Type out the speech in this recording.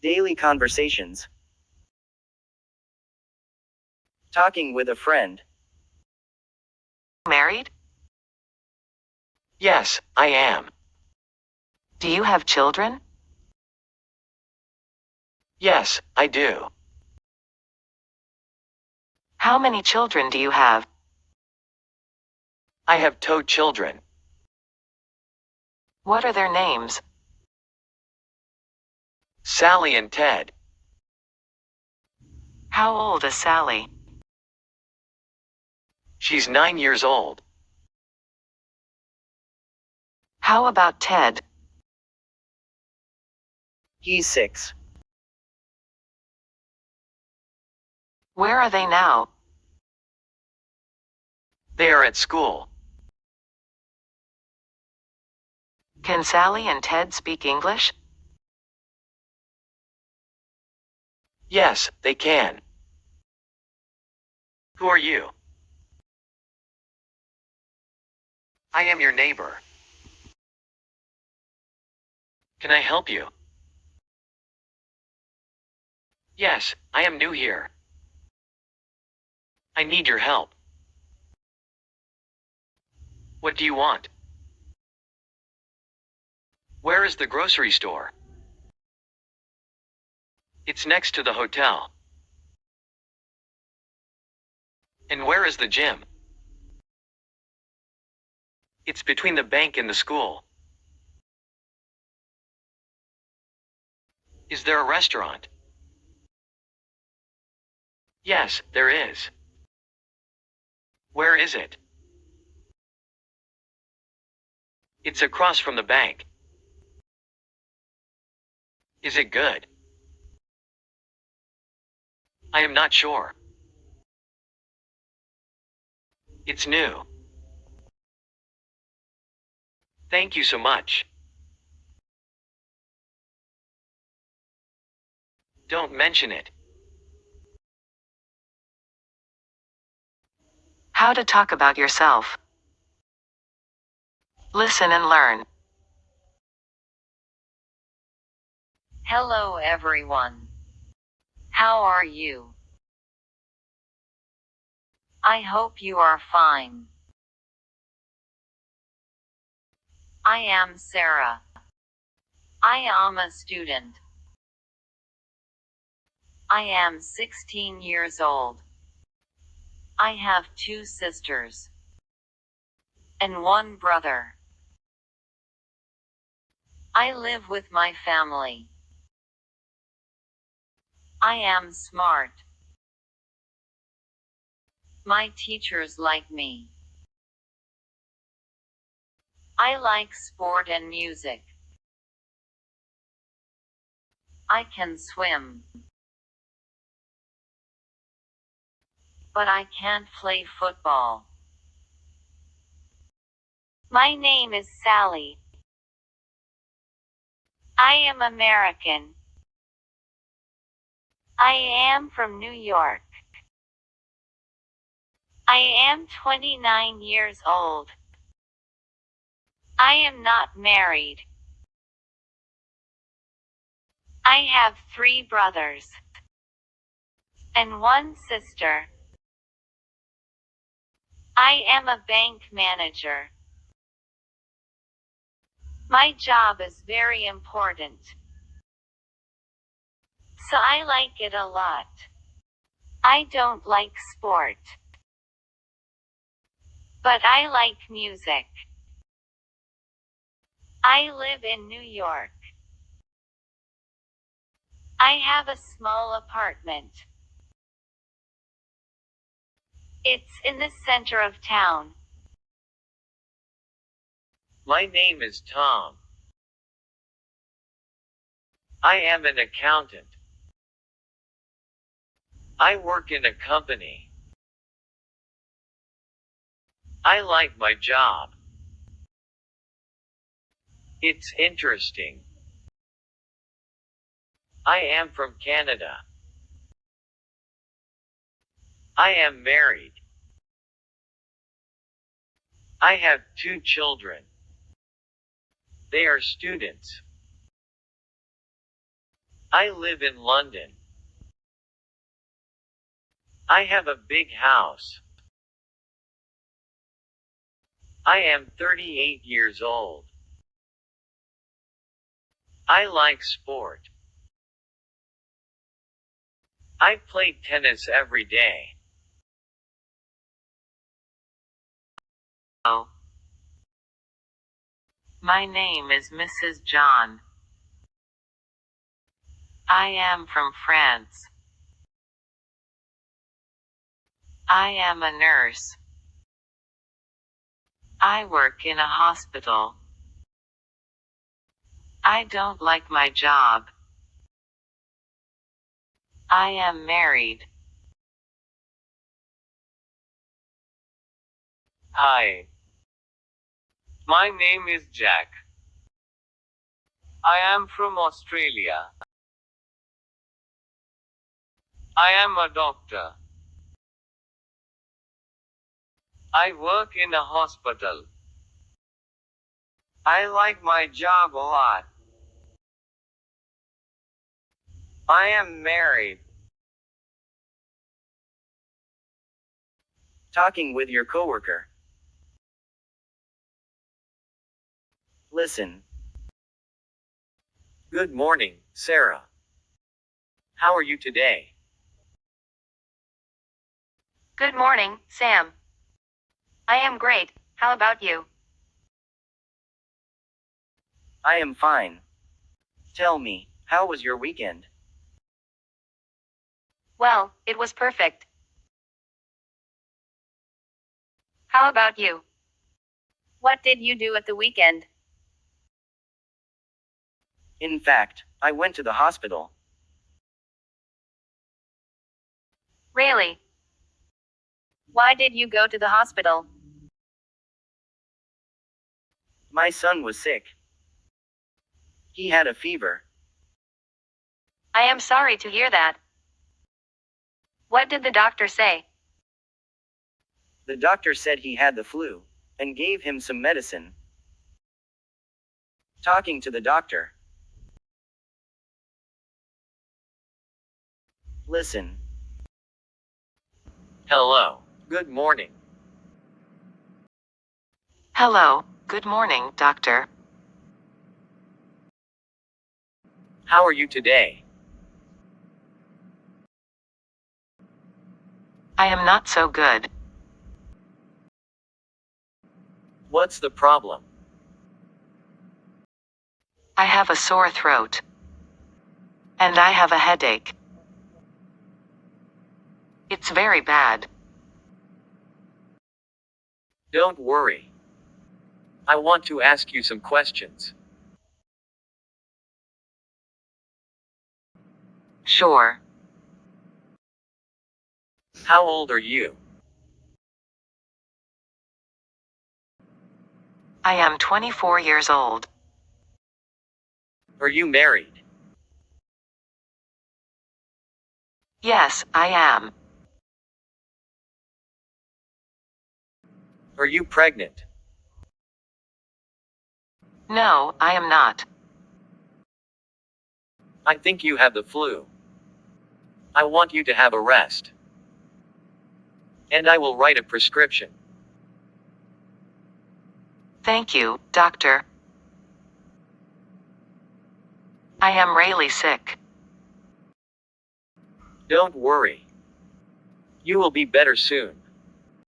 Daily conversations. Talking with a friend. Married? Yes, I am. Do you have children? Yes, I do. How many children do you have? I have two children. What are their names? Sally and Ted. How old is Sally? She's 9 years old. How about Ted? He's 6. Where are they now? They are at school. Can Sally and Ted speak English? Yes, they can. Who are you? I am your neighbor. Can I help you? Yes, I am new here. I need your help. What do you want? Where is the grocery store? It's next to the hotel. And where is the gym? It's between the bank and the school. Is there a restaurant? Yes, there is. Where is it? It's across from the bank. Is it good? I am not sure. It's new. Thank you so much. Don't mention it. How to talk about yourself. Listen and learn. Hello everyone. How are you? I hope you are fine. I am Sarah. I am a student. I am 16 years old. I have 2 sisters and 1 brother. I live with my family. I am smart. My teachers like me. I like sport and music. I can swim. But I can't play football. My name is Sally. I am American. I am from New York. I am 29 years old. I am not married. I have 3 brothers and 1 sister. I am a bank manager. My job is very important, so I like it a lot. I don't like sport, but I like music. I live in New York. I have a small apartment. It's in the center of town. My name is Tom. I am an accountant. I work in a company. I like my job. It's interesting. I am from Canada. I am married. I have 2 children. They are students. I live in London. I have a big house. I am 38 years old. I like sport. I play tennis every day. Oh. My name is Mrs. John. I am from France. I am a nurse. I work in a hospital. I don't like my job. I am married. Hi. My name is Jack. I am from Australia. I am a doctor. I work in a hospital. I like my job a lot. I am married. Talking with your coworker. Listen. Good morning, Sarah. How are you today? Good morning, Sam. I am great. How about you? I am fine. Tell me, how was your weekend? Well, it was perfect. How about you? What did you do at the weekend? In fact, I went to the hospital. Really? Why did you go to the hospital? My son was sick. He had a fever. I am sorry to hear that. What did the doctor say? The doctor said he had the flu, and gave him some medicine. Talking to the doctor. Listen. Hello. Good morning. Hello, good morning, doctor. How are you today? I am not so good. What's the problem? I have a sore throat. And I have a headache. It's very bad. Don't worry. I want to ask you some questions. Sure. How old are you? I am 24 years old. Are you married? Yes, I am. Are you pregnant? No, I am not. I think you have the flu. I want you to have a rest. And I will write a prescription. Thank you, doctor. I am really sick. Don't worry. You will be better soon.